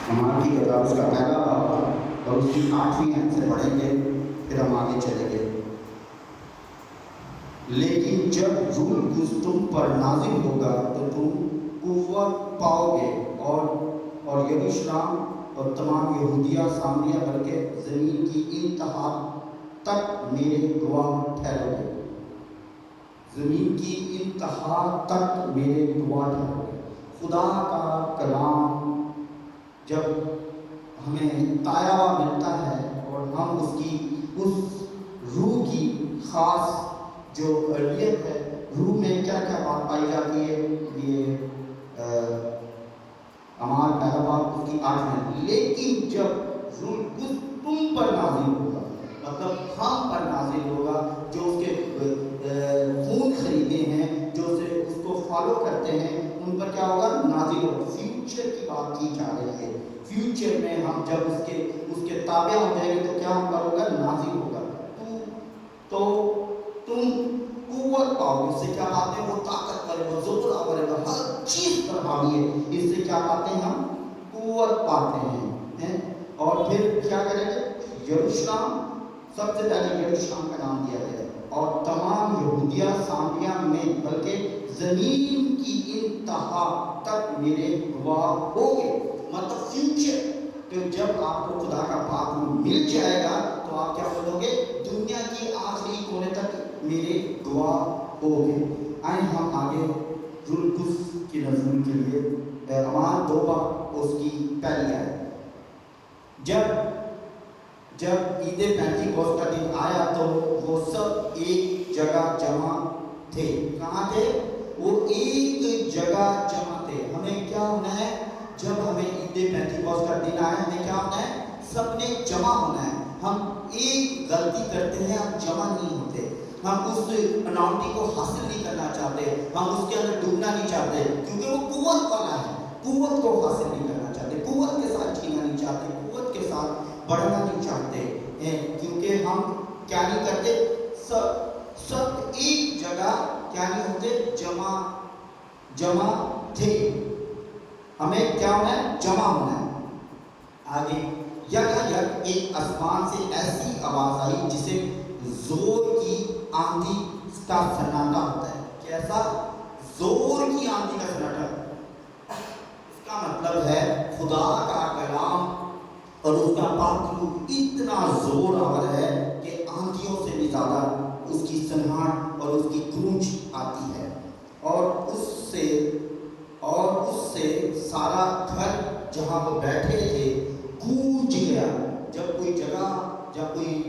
نماز کی کتاب اس کا پہلا باب اور اس کی 8ویں آیت سے پڑھیں گے، پھر ہم آگے چلیں گے۔ لیکن جب روح القدس تم پر نازل ہوگا تو تم قوت پاؤ گے، اور یروشلم اور تمام یہودیہ سامریہ بلکہ زمین کی انتہا تک میرے گواہ ٹھہرو گے۔ زمین کی انتہا تک میرے گواہ ٹھہرو گے۔ خدا کا کلام جب ہمیں تایا ہوا ملتا ہے اور ہم اس روح کی خاص جو اہلیت ہے، روح میں کیا کیا بات پائی جاتی ہے، یہ اعمال پہلا باب اس کی 8 لیکن جب روح القدس تم پر نازل ہوگا، مطلب ہم پر نازل ہوگا، جو اس کے خون خریدے ہیں، جو اس کو فالو کرتے ہیں، ان پر کیا ہوگا؟ نازل ہوگا۔ فیوچر کی بات کی جا رہی ہے۔ فیوچر میں ہم جب اس کے تابع ہو جائیں گے تو کیا ہم پر ہوگا؟ نازل ہوگا۔ تو تم قوت پاؤ گے۔ اس سے کیا پاتے ہیں؟ وہ طاقتور ہے، وہ زور آور ہے، ہر چیز پر حاوی ہے۔ اس سے کیا پاتے ہیں؟ ہم قوت پاتے ہیں۔ اور پھر کیا کریں گے؟ یروشلم، سب سے پہلے یروشلم کا نام دیا گیا، اور تمام یہودیہ سامریہ میں بلکہ زمین کی انتہا تک میرے گواہ ہوگے۔ مطلب فیوچر، تو جب آپ کو خدا کا پاک مل جائے گا تو آپ کیا بولو گے؟ دنیا کی آخری کونے تک میرے گواہ ہوگے۔ آئیں ہم آگے روح القدس کی نزول کے لیے اعمال 2 باب اس کی پہلی آیت۔ جب عید پینتیکوست کا دن آیا تو وہ سب ایک جگہ جمع تھے۔ کہاں تھے؟ وہ ایک جگہ جمع تھے۔ ہمیں کیا ہونا ہے؟ جب ہمیں عید پینتیکوست کا دن آیا، ہمیں کیا ہونا ہے؟ سب نے جمع ہونا ہے۔ ہم ایک غلطی کرتے ہیں، ہم جمع نہیں ہوتے۔ ہم اس اناؤنٹی کو حاصل نہیں کرنا چاہتے، ہم اس کے اندر ڈوبنا نہیں چاہتے، کیونکہ وہ قوت والا ہے۔ قوت کو حاصل نہیں کرنا چاہتے، قوت کے ساتھ جینا نہیں چاہتے، قوت کے ساتھ بڑھنا نہیں چاہتے، کیونکہ ہم کیا نہیں کرتے؟ سب ایک جگہ کیا نہیں ہوتے؟ جمع تھے۔ ہمیں کیا ہونا ہے؟ جمع ہونا ہے۔ آگے ایک آسمان سے ایسی آواز آئی جسے زور کی آندھی کا سناٹا ہوتا ہے۔ کیسا؟ زور کی آندھی کا سناٹا۔ اس کا مطلب ہے خدا کا کلام اور اس کا پاک روح اتنا زور آور ہے کہ آندھیوں سے بھی زیادہ اس کی سناہٹ اور اس کی گونج آتی ہے، اور اس سے سارا گھر جہاں وہ بیٹھے تھے گونج گیا۔ جب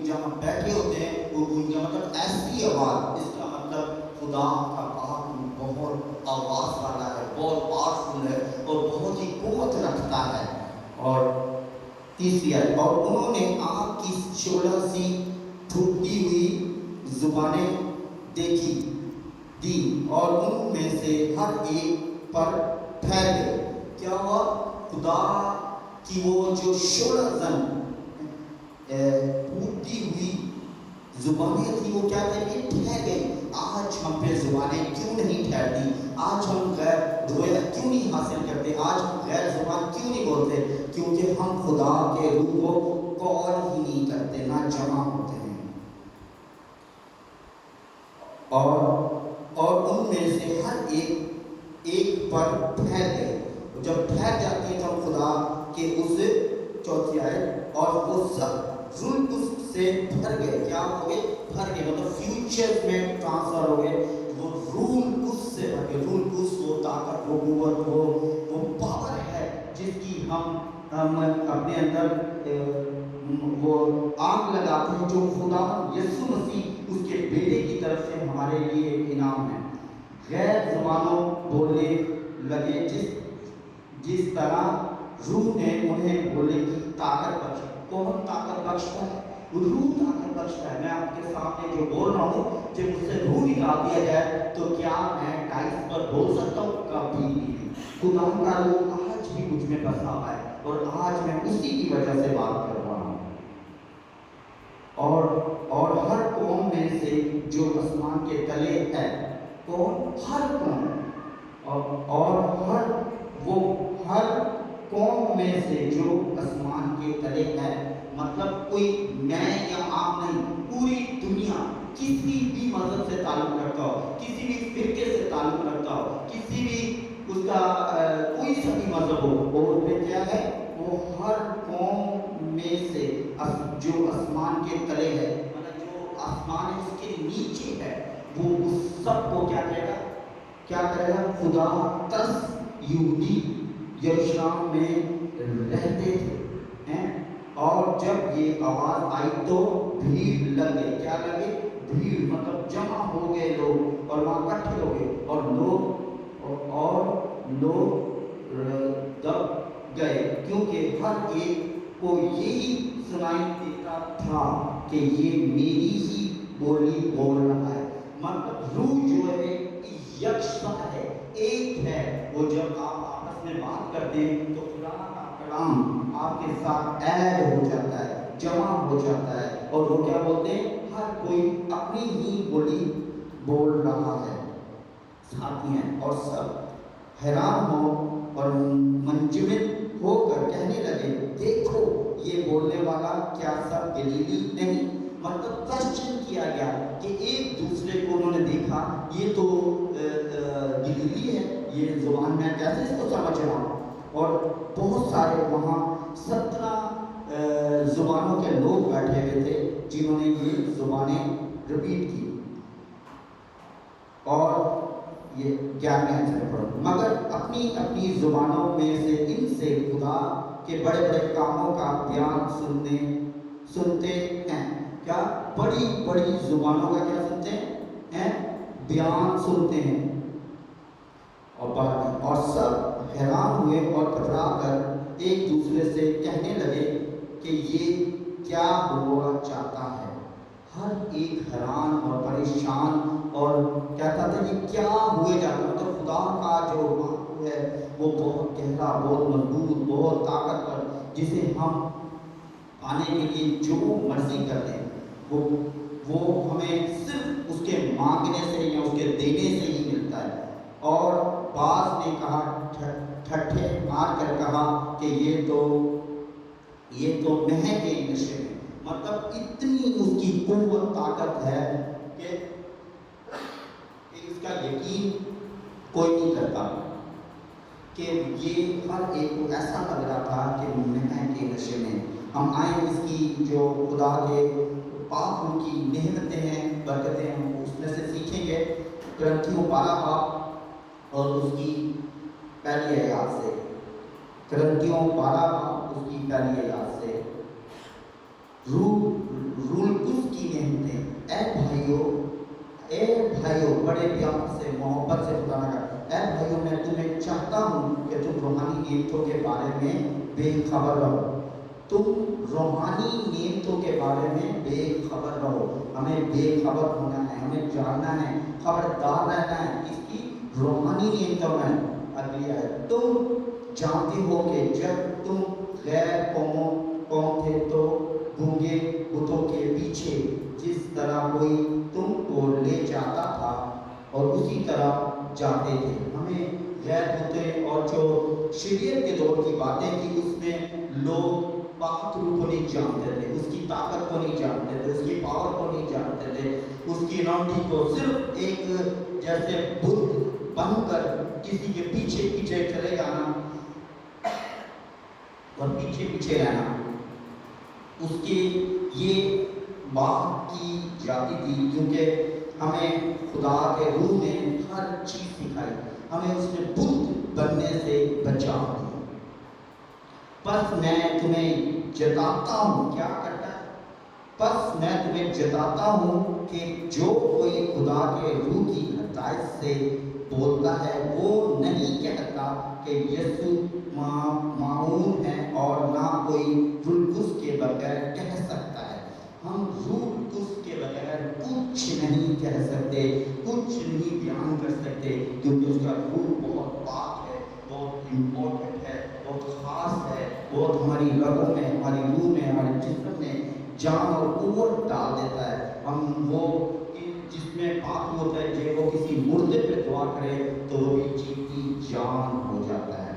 جہاں بیٹھے ہوتے ہیں وہ گونج گیا، مطلب ایسی آواز۔ اس کا مطلب خدا کا پاک بہت آواز والا ہے، بہت پاورفل ہے اور بہت ہی قوت رکھتا ہے۔ اور تیسری آیت، اور انہوں نے آگ کی شعلہ سی پھوٹتی ہوئی زبانیں دی اور ان میں سے ہر ایک پر ٹھہر گئے۔ کیا ہوا؟ خدا کی وہ جو شعلہ زن پھوٹتی ہوئی زبانیں تھی، وہ کیا کہیں گے؟ ٹھہر گئی۔ آج ہم پہ زبانیں کیوں نہیں ٹھہرتی؟ آج ہم غیر رویا کیوں نہیں حاصل کرتے؟ آج ہم غیر زبان کیوں نہیں بولتے؟ کیونکہ ہم خدا کے روح کو کال ہی نہیں کرتے، نہ جمع ہوتے ہیں۔ اور ان میں سے ہر ایک پر ٹھہر گئے۔ جب ٹھہر جاتی ہے تو ہم خدا کے اس چوتھی آیت، اور وہ سب روح القدس سے بھر گئے۔ کیا ہو گئے؟ بھر گئے، مطلب فیوچر میں ٹرانسفر ہو گئے۔ وہ روح القدس سے بھر گئے۔ روح القدس وہ طاقت، وہ قوت، وہ پاور ہے جس کی ہم اپنے اندر وہ آگ لگاتے ہیں، جو خدا یسوع مسیح اس کے بیٹے کی طرف سے ہمارے لیے انعام ہے۔ غیر زبانوں بولنے لگے جس طرح روح نے انہیں بولنے کی طاقت بخشی۔ کون طاقت بخشتا ہے؟ روح طاقت بخشتا ہے۔ میں آپ کے سامنے جو بول رہا ہوں، جب مجھ سے روح نکال دیا جائے تو کیا میں ٹائپ پر بول سکتا ہوں؟ کبھی نہیں۔ خدا کا روح آج بھی مجھ میں بسا ہوا ہے اور آج میں اسی کی وجہ سے بات کر رہا ہوں۔ اور ہر قوم میں سے جو آسمان کے تلے ہے، ہر قوم، اور ہر قوم میں سے جو آسمان کے تلے ہے، مطلب کوئی میں یا آپ نہیں، پوری دنیا کسی بھی مذہب سے تعلق رکھتا ہو، کسی بھی فرقے سے تعلق رکھتا ہو، کسی بھی اس کا کوئی سا بھی مذہب ہو، وہ پہ کیا ہے، وہ ہر قوم میں سے جو آسمان کے تلے ہے، مطلب جو آسمان ہے اس کے نیچے ہے، وہ اس سب کو کیا کہے گا، کیا کرے گا، خدا ترس یہودی یروشلم میں رہتے تھے، اور جب یہ آواز آئی تو بھیڑ لگے، کیا لگے، بھیڑ، مطلب جمع ہو گئے لوگ، اور وہاں اکٹھے ہو گئے، اور لوگ دب گئے، کیونکہ ہر ایک کو یہی سنائی دیتا تھا کہ یہ میری ہی بولی بول رہا ہے، مطلب روح جو ہے یکساں ہے، ایک ہے، وہ جب آپ آپس میں بات کرتے ہیں تو خدا کا کلام آپ کے ساتھ ایڈ ہو جاتا ہے، جمع ہو جاتا ہے، اور وہ کیا بولتے ہیں، ہر کوئی اپنی ہی بولی بول رہا ہے، ساتھی ہیں، اور سب حیران ہو اور منجمد ہو کر کہنے لگے، دیکھو یہ بولنے والا کیا سب گلیلی نہیں، مطلب کوشچن کیا گیا کہ ایک دوسرے کو انہوں نے دیکھا، یہ تو گلیلی ہے، یہ زبان میں کیسے اس کو سمجھ رہا، اور بہت سارے وہاں 17 زبانوں کے لوگ بیٹھے ہوئے تھے جنہوں نے یہ زبانیں ریپیٹ کی، اور یہ 11 سے پڑھو، مگر اپنی اپنی زبانوں میں سے ان سے خدا کے بڑے بڑے کاموں کا بیان سنتے ہیں، کیا بڑی بڑی زبانوں کا کیا سنتے ہیں، بیان سنتے ہیں، اور سب حیران ہوئے اور گھبرا کر ایک دوسرے سے کہنے لگے کہ یہ کیا ہوا چاہتا ہے، ہر ایک حیران اور پریشان اور کہتا تھا کہ کیا ہوئے جاتا ہے، مطلب خدا کا جو بات ہے وہ بہت گہرا، بہت مضبوط، بہت طاقتور، جسے ہم پانے کے لیے جو مرضی کرتے ہیں وہ ہمیں صرف اس کے مانگنے سے یا اس کے دینے سے ہی ملتا ہے، اور بعض نے کہا، ٹھٹھے مار کر کہا کہ یہ تو مہک کے نشے میں، مطلب اتنی اس کی قوت طاقت ہے کہ اس کا یقین کوئی نہیں کرتا، کہ یہ ہر ایک کو ایسا لگ رہا تھا کہ مہک کے نشے میں ہم آئیں، اس کی جو خدا کے پاک روح کی نعمتیں ہیں، برکتیں ہم اس میں سے سیکھیں گے، کرنتھیوں 12 باب اور اس کی پہلی آیات سے، کرنتھیوں 12 باب اس کی پہلی آیات سے، روح القدس کی نعمتیں، اے بھائیو بڑے پیار سے محبت سے خدا نے کہا، اے بھائیو میں تمہیں چاہتا ہوں کہ تم روحانی نعمتوں کے بارے میں بے خبر رہو، تم روحانی نعمتوں کے بارے میں بے خبر رہو، ہمیں بے خبر ہونا ہے، ہمیں جاننا ہے، خبردار رہنا ہے اس کی روحانی نعمتوں میں۔ اگلی آیت، تم جانتے ہو کہ جب تم غیر قوم تھے تو گونگے بتوں کے پیچھے جس طرح کوئی تم کو لے جاتا تھا اور اسی طرح جاتے تھے، ہمیں غیر بتیں اور جو شریعت کے دور کی باتیں تھی اس میں لوگ پاک روح کو نہیں جانتے تھے، اس کی طاقت کو نہیں جانتے تھے، اس کی پاور کو نہیں جانتے تھے، اس کی اناؤنٹی کو، صرف ایک جیسے بت بن کر کسی کے پیچھے پیچھے چلے جانا اور پیچھے پیچھے رہنا، اس کی یہ بات کی جاتی تھی، کیونکہ ہمیں خدا کے روح نے ہر چیز سکھائی، ہمیں اس نے بت بننے سے بچا دیا۔ پس میں تمہیں جتاتا ہوں، کیا کرتا ہے، پس میں تمہیں جتاتا ہوں کہ جو کوئی خدا کے روح کی ہدایت سے بولتا ہے وہ نہیں کہتا کہ یسوع معون ہے، اور نہ کوئی روح القدس کے بغیر کہہ سکتا ہے، ہم روح القدس کے بغیر کچھ نہیں کہہ سکتے، کچھ نہیں بیان کر سکتے، کیونکہ اس کا روح بہت پاک ہے، بہت امپورٹنٹ ہے، بہت خاص ہے، بہت ہماری رگوں میں، ہماری روح میں، ہمارے جسم میں جان اور قوت ڈال دیتا ہے۔ ہم وہ جس میں پاک ہوتا ہے، جب وہ کسی مردے پہ دعا کرے تو وہ بھی جیتی جان ہو جاتا ہے۔